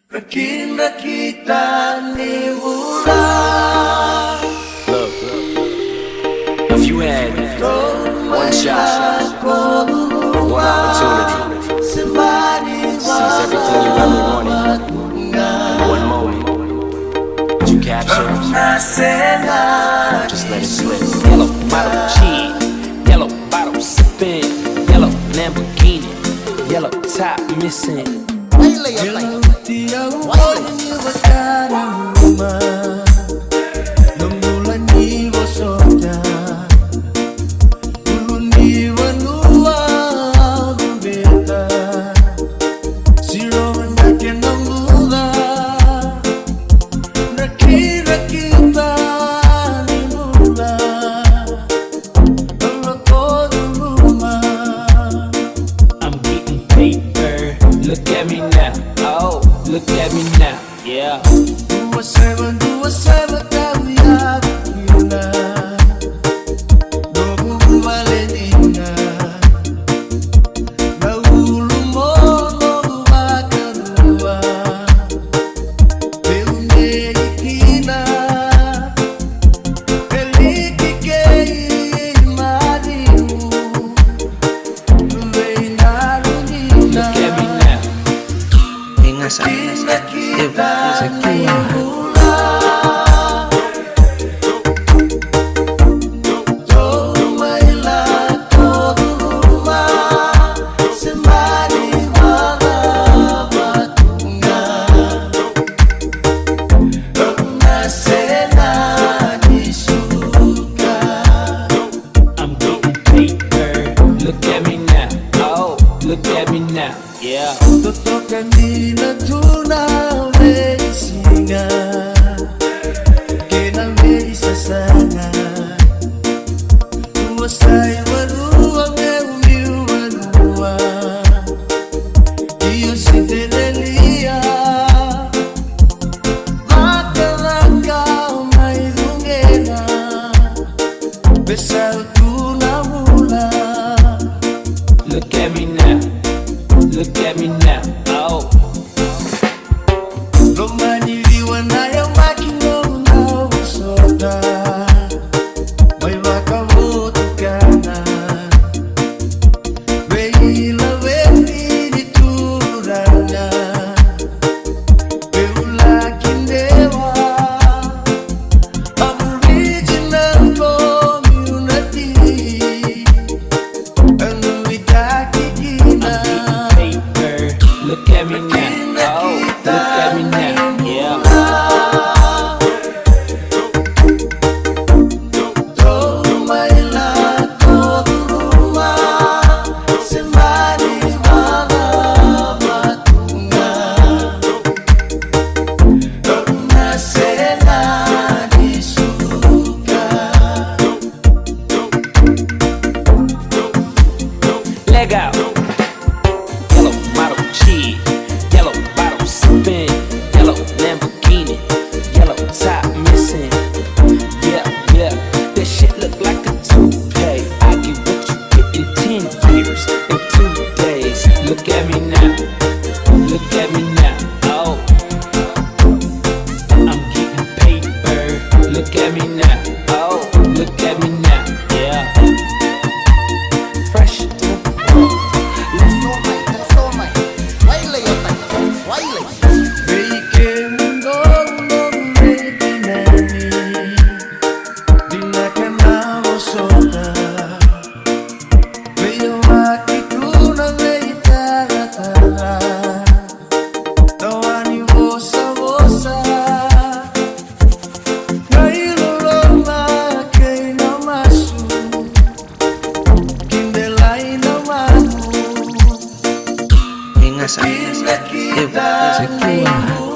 Drakidrakita ni Bula. Look, if you had one shot, one opportunity to seize everything you ever wanted, one moment, would you capture it? Just let it slip. Yellow bottle cheese, yellow bottle sipping, yellow Lamborghini, yellow top missing. Look at me now, oh, look at me now, yeah. 27 kami na Dogo bumalena Naulong mo no makarua Peune ikina Elikikei mariu Nuwei narunina. Look at me now. Drakidrakita ni Bula. I'm getting paper. Look at me now, oh, look at me now, yeah. Toto kanina tuna singa Kena isa sana Tuwasay walua ngeumiu walua Iyo sinderelia Makalaka umairungena Besa utuna mula. Look at me now, look at me now, oh. Lumaniliwa na yung makinong na usota May makabuti ka na May ilawin inituran na Peulakin dewa Ang original community Ang itakikina. Paper. Look at me now, oh, look at me now, yeah. Leg out. Yellow model cheese, yellow bottle sipping, yellow Lamborghini, yellow top missing. Yeah, yeah, that shit look like a toupee. I get what you get in 10 years, in 2 days. Look at me now, look at me now, oh. I'm getting paper. Look at me now, oh, look at me now, yeah. Fresh to the bone. Drakidrakita ni Bula.